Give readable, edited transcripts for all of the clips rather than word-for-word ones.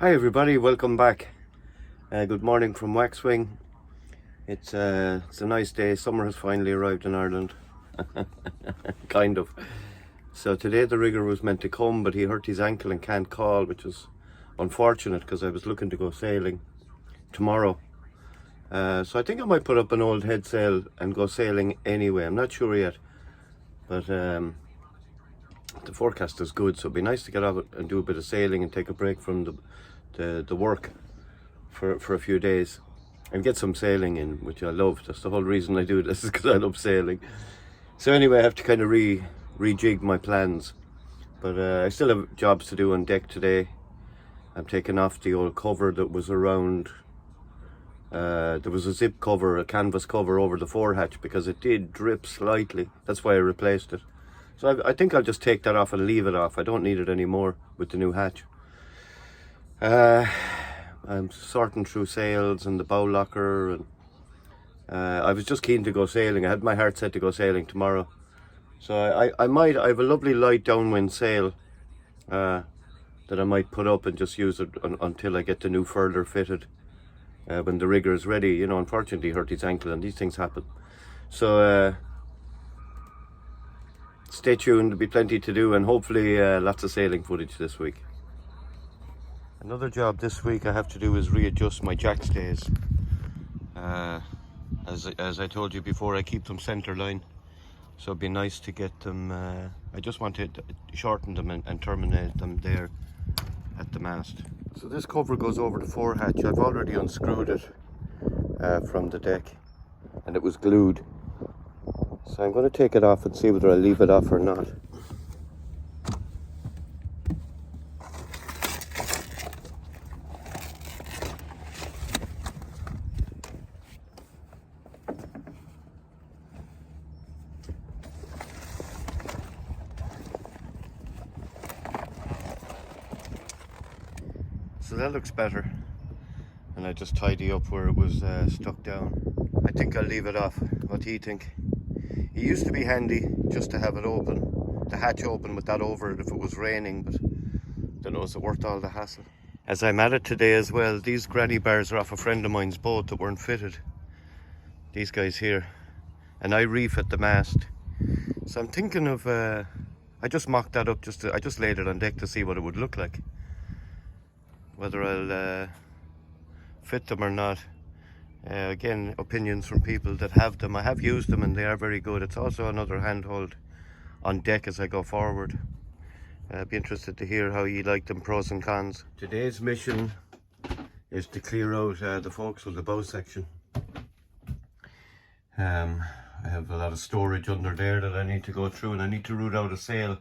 Hi everybody, welcome back. Good morning from Waxwing. It's a nice day. Summer has finally arrived in Ireland. Kind of. So today the rigger was meant to come, but he hurt his ankle and can't call, which is unfortunate because I was looking to go sailing tomorrow. So I think I might put up an old head sail and go sailing anyway. I'm not sure yet, but the forecast is good, so it'd be nice to get out and do a bit of sailing and take a break from the work for a few days and get some sailing in, which I love. That's the whole reason I do this, is because I love sailing. So anyway, I have to kind of rejig my plans, but I still have jobs to do on deck today. I'm taking off the old cover that was around. There was a zip cover, a canvas cover over the forehatch because it did drip slightly. That's why I replaced it. So I think I'll just take that off and leave it off. I don't need it anymore with the new hatch. I'm sorting through sails and the bow locker, and I was just keen to go sailing. I had my heart set to go sailing tomorrow. So I have a lovely light downwind sail that I might put up and just use it until I get the new furler fitted. When the rigger is ready, you know, unfortunately he hurt his ankle and these things happen. So stay tuned, there'll be plenty to do, and hopefully lots of sailing footage this week. Another job this week I have to do is readjust my jack stays. As I told you before, I keep them center line, so it'd be nice to get them. I just want to shorten them and terminate them there at the mast. So this cover goes over the forehatch. I've already unscrewed it from the deck, and it was glued. So I'm going to take it off and see whether I leave it off or not. So that looks better, and I just tidy up where it was stuck down. I think I'll leave it off. What do you think? It used to be handy just to have it open, the hatch open with that over it if it was raining, but I don't know, is it worth all the hassle? As I'm at it today as well, these granny bars are off a friend of mine's boat that weren't fitted. These guys here. And I refit the mast. So I'm thinking of, I just mocked that up, I just laid it on deck to see what it would look like. Whether I'll fit them or not. Again, opinions from people that have them. I have used them and they are very good. It's also another handhold on deck as I go forward. I'd be interested to hear how you like them, pros and cons. Today's mission is to clear out the forecastle, the bow section. I have a lot of storage under there that I need to go through, and I need to root out a sail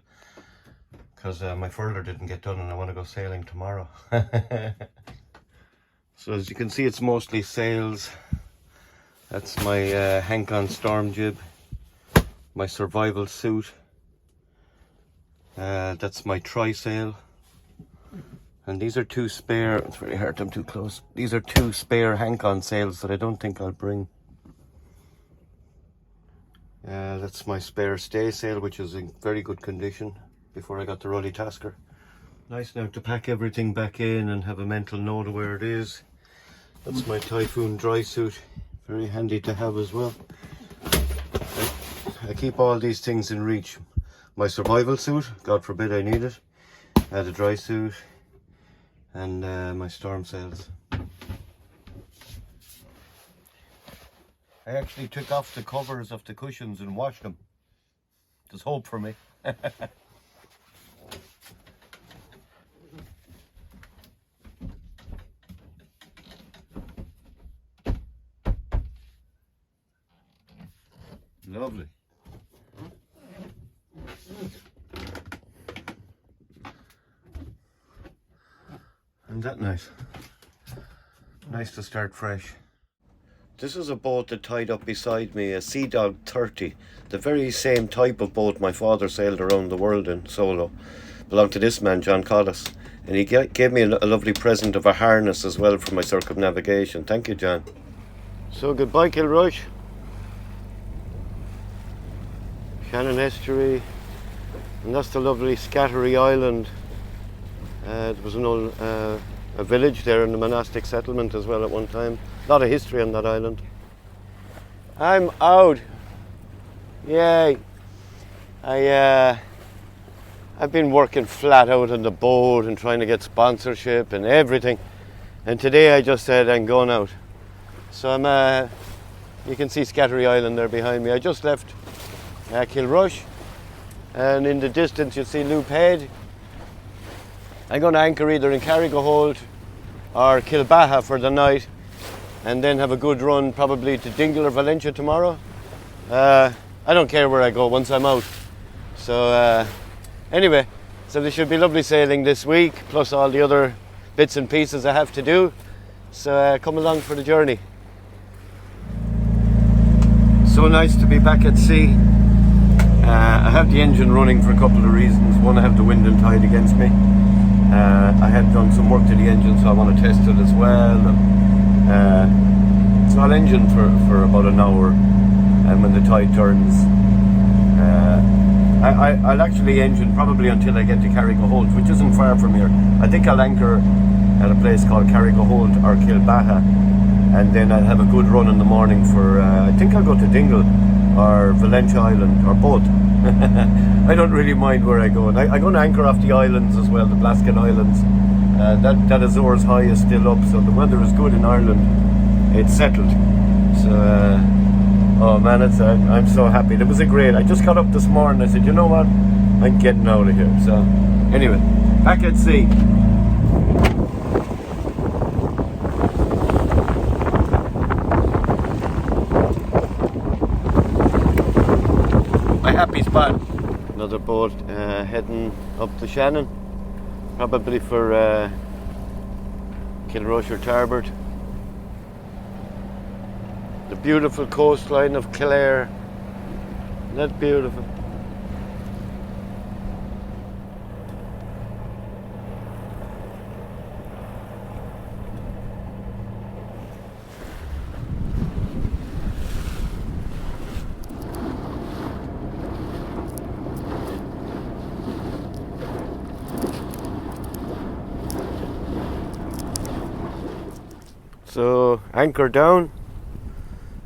because my furler didn't get done and I want to go sailing tomorrow. So as you can see, it's mostly sails. That's my Hank-on storm jib, my survival suit. That's my trysail. And these are two spare, it's very hard, I'm too close. These are two spare Hank-on sails that I don't think I'll bring. That's my spare stay sail, which is in very good condition before I got the Ruddy Tasker. Nice now to pack everything back in and have a mental note of where it is. That's my Typhoon dry suit, very handy to have as well. I keep all these things in reach. My survival suit, God forbid I need it. The dry suit, and my storm sails. I actually took off the covers of the cushions and washed them. There's hope for me. Lovely. Isn't that nice? Nice to start fresh. This is a boat that tied up beside me, a Sea Dog 30. The very same type of boat my father sailed around the world in solo. Belonged to this man, John Collis. And he gave me a lovely present of a harness as well for my circumnavigation. Thank you, John. So goodbye, Kilrush. Shannon Estuary, and that's the lovely Kerry Ireland. There was an old a village there in the monastic settlement as well at one time. A lot of history on that island. I'm out. Yay. I've been working flat out on the boat and trying to get sponsorship and everything. And today I just said I'm going out. So you can see Kerry Ireland there behind me. I just left Kilrush, and in the distance you see Loop Head. I'm going to anchor either in Carrigaholt or Kilbaha for the night, and then have a good run probably to Dingle or Valencia tomorrow. I don't care where I go once I'm out. So anyway, so there should be lovely sailing this week, plus all the other bits and pieces I have to do. So come along for the journey. So nice to be back at sea. I have the engine running for a couple of reasons. One, I have the wind and tide against me. I had done some work to the engine, so I want to test it as well. It's not engine for about an hour, and when the tide turns, I'll actually engine probably until I get to Carrigaholt, which isn't far from here. I think I'll anchor at a place called Carrigaholt or Kilbaha, and then I'll have a good run in the morning for, I think I'll go to Dingle or Valencia Island, or both. I don't really mind where I go. And I'm going to anchor off the islands as well, the Blasket Islands. That Azores High is still up, so the weather is good in Ireland. It's settled. So, oh man, I'm so happy. It was a great, I just got up this morning, I said, you know what, I'm getting out of here. So, anyway, back at sea. Happy spot. Another boat heading up the Shannon, probably for Kilrush or Tarbert. The beautiful coastline of Clare. Isn't that beautiful? So anchor down.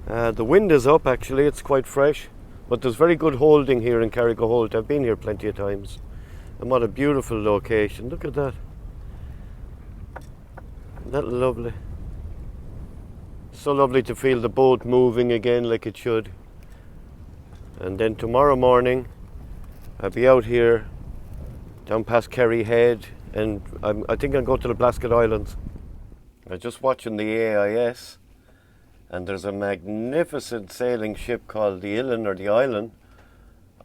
The wind is up actually, it's quite fresh, but there's very good holding here in Carrigaholt. I've been here plenty of times, and what a beautiful location. Look at that. Isn't that lovely? So lovely to feel the boat moving again like it should. And then tomorrow morning I'll be out here down past Kerry Head, and I think I'll go to the Blasket Islands. I'm just watching the AIS, and there's a magnificent sailing ship called the Illan or the Island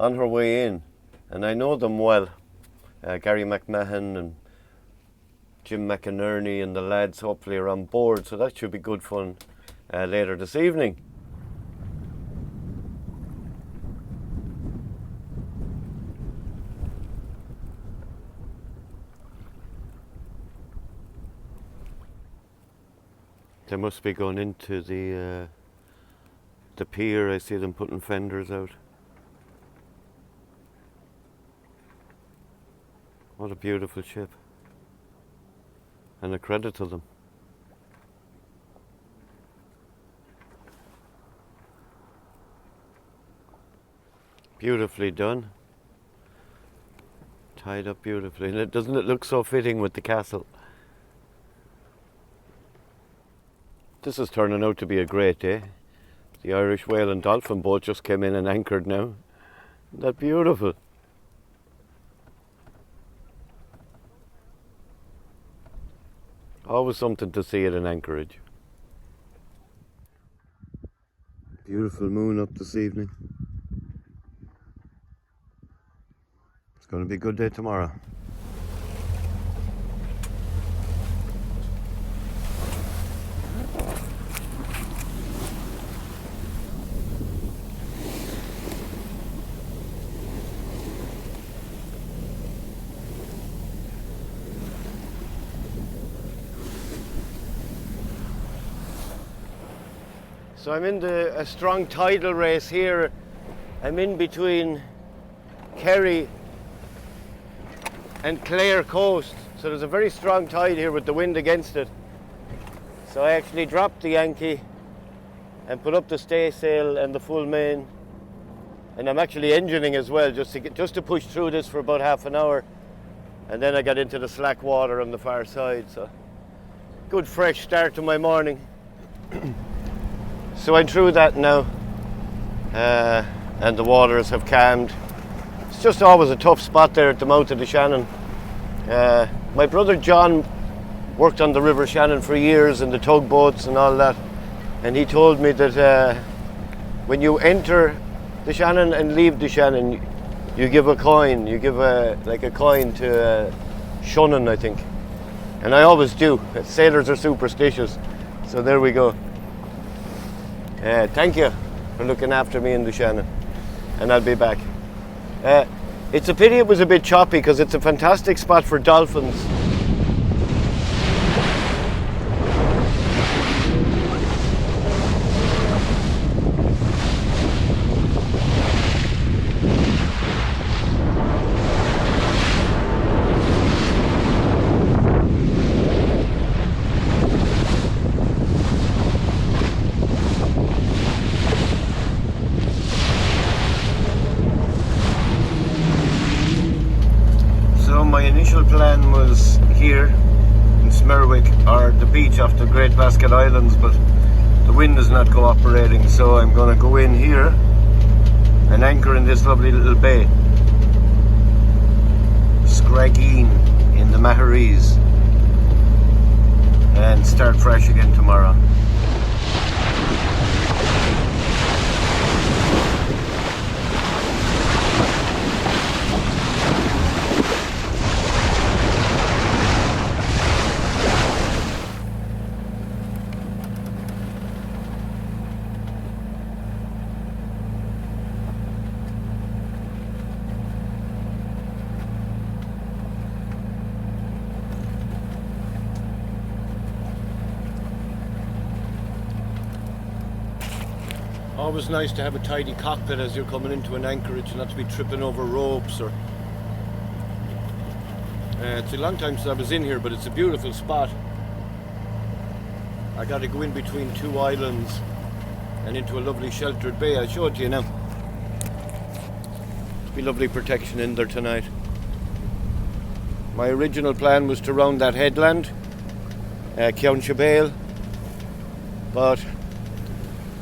on her way in, and I know them well. Gary McMahon and Jim McInerney and the lads hopefully are on board, so that should be good fun later this evening. They must be going into the pier. I see them putting fenders out. What a beautiful ship. And a credit to them. Beautifully done. Tied up beautifully. And doesn't it look so fitting with the castle? This is turning out to be a great day. The Irish Whale and Dolphin boat just came in and anchored now. Isn't that beautiful? Always something to see at an anchorage. Beautiful moon up this evening. It's going to be a good day tomorrow. So I'm in a strong tidal race here. I'm in between Kerry and Clare coast. So So there's a very strong tide here with the wind against it. So I actually dropped the Yankee and put up the staysail and the full main. And I'm actually engineing as well, just to push through this for about half an hour. And then I got into the slack water on the far side. So good fresh start to my morning. So I'm through that now. And the waters have calmed. It's just always a tough spot there at the mouth of the Shannon. My brother John worked on the River Shannon for years in the tugboats and all that. And he told me that when you enter the Shannon and leave the Shannon, you give a coin. You give a coin to Shannon, I think. And I always do. Sailors are superstitious. So there we go. Thank you for looking after me in the Shannon. And I'll be back. It's a pity it was a bit choppy because it's a fantastic spot for dolphins. My initial plan was here in Smerwick or the beach off the Great Basket Islands, but the wind is not cooperating, so I'm going to go in here and anchor in this lovely little bay, Scraggeen in the Maharees, and start fresh again tomorrow. Always nice to have a tidy cockpit as you're coming into an anchorage, not to be tripping over ropes or... it's a long time since I was in here, but it's a beautiful spot. I got to go in between two islands and into a lovely sheltered bay. I'll show it to you now. There'll be lovely protection in there tonight. My original plan was to round that headland, Keonshibale, but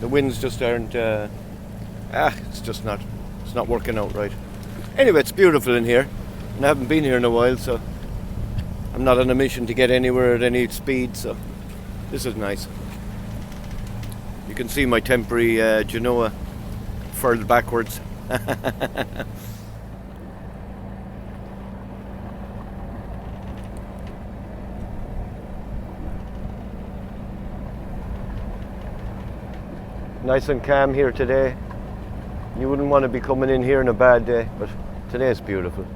the winds just aren't, it's not working out right. Anyway, it's beautiful in here, and I haven't been here in a while, so I'm not on a mission to get anywhere at any speed, so this is nice. You can see my temporary Genoa furled backwards. Nice and calm here today. You wouldn't want to be coming in here on a bad day, but today is beautiful.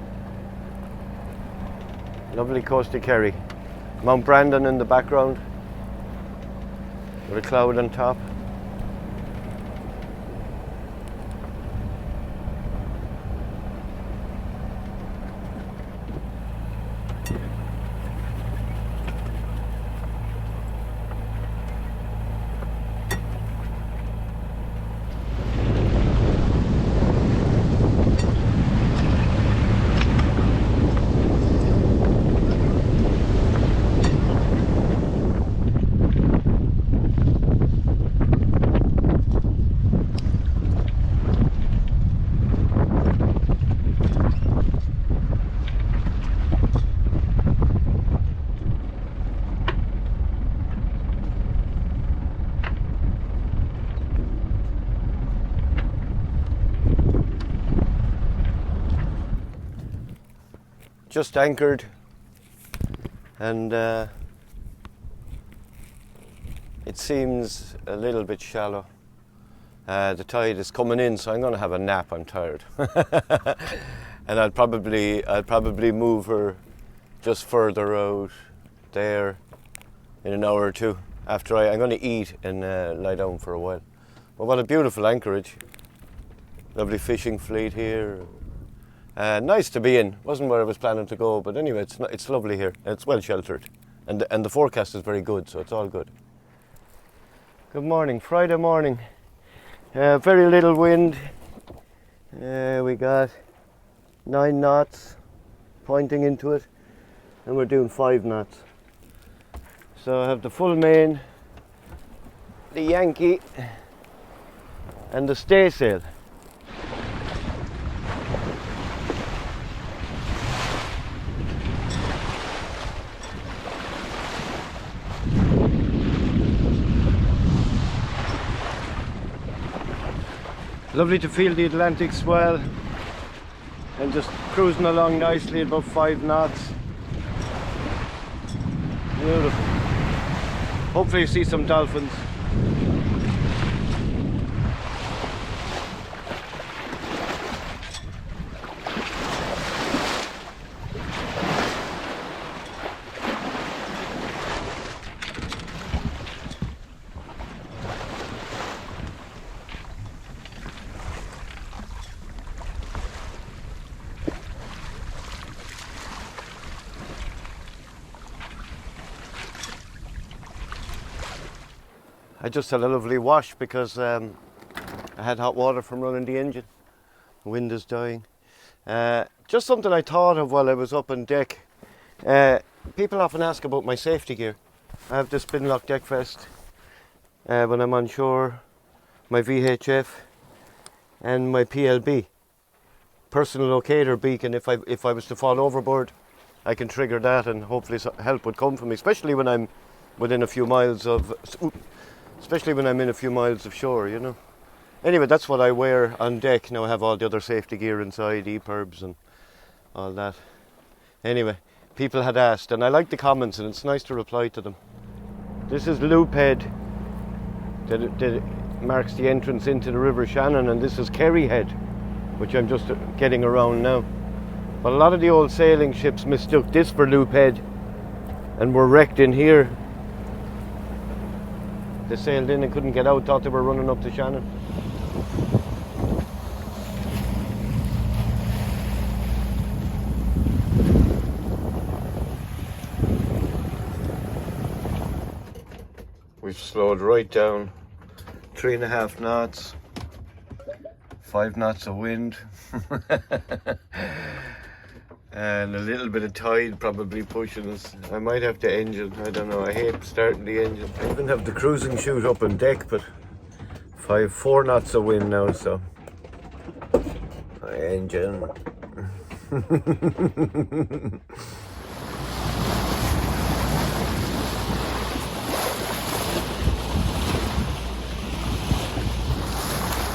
Lovely coast of Kerry. Mount Brandon in the background with a cloud on top. Just anchored, and it seems a little bit shallow. The tide is coming in, so I'm going to have a nap. I'm tired, and I'll probably move her just further out there in an hour or two. After I'm going to eat and lie down for a while. But what a beautiful anchorage! Lovely fishing fleet here. Nice to be in. Wasn't where I was planning to go, but anyway, it's lovely here. It's well sheltered, and the forecast is very good, so it's all good. Good morning, Friday morning. Very little wind. We got 9 knots pointing into it, and we're doing 5 knots. So I have the full main, the Yankee, and the staysail. Lovely to feel the Atlantic swell and just cruising along nicely at about 5 knots. Beautiful. Hopefully you see some dolphins. I just had a lovely wash because I had hot water from running the engine. The wind is dying. Just something I thought of while I was up on deck. People often ask about my safety gear. I have the spin lock deck vest when I'm on shore, my VHF, and my PLB, personal locator beacon. If I was to fall overboard, I can trigger that, and hopefully help would come from me, especially when I'm within a few miles of. Especially when I'm in a few miles of shore, you know. Anyway, that's what I wear on deck. Now I have all the other safety gear inside, EPIRBs and all that. Anyway, people had asked, and I like the comments, and it's nice to reply to them. This is Loop Head that marks the entrance into the River Shannon, and this is Kerry Head, which I'm just getting around now. But a lot of the old sailing ships mistook this for Loop Head and were wrecked in here. They sailed in and couldn't get out, thought they were running up the Shannon. We've slowed right down, 3.5 knots, 5 knots of wind. And a little bit of tide probably pushing us. I might have the engine, I don't know, I hate starting the engine. I even have the cruising chute up on deck, but 4 knots of wind now, so my engine.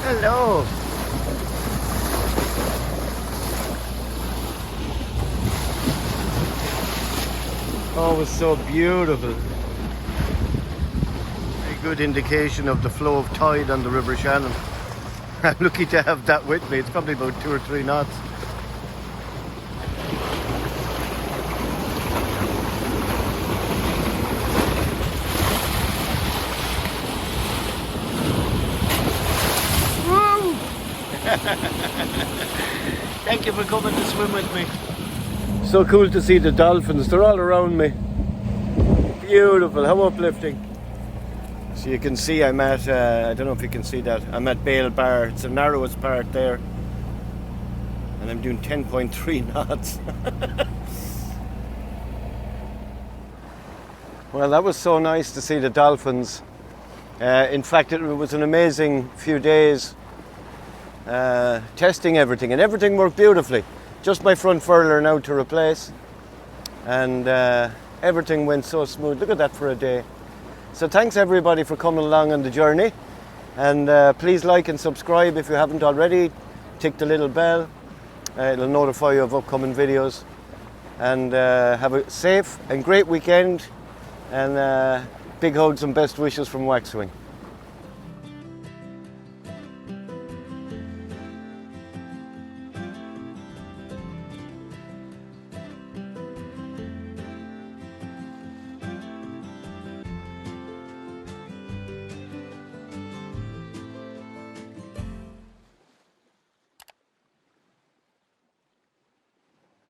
Hello. Oh, it was so beautiful. A good indication of the flow of tide on the River Shannon. I'm lucky to have that with me. It's probably about 2 or 3 knots. Woo! Thank you for coming to swim with me. So cool to see the dolphins, they're all around me. Beautiful, how uplifting. So you can see I'm at, I don't know if you can see that, I'm at Bale Bar, it's the narrowest part there. And I'm doing 10.3 knots. Well, that was so nice to see the dolphins. In fact, it was an amazing few days testing everything, and everything worked beautifully. Just my front furler now to replace, and everything went so smooth. Look at that for a day. So thanks everybody for coming along on the journey, and please like and subscribe if you haven't already. Tick the little bell, it'll notify you of upcoming videos, and have a safe and great weekend, and big hugs and best wishes from Waxwing.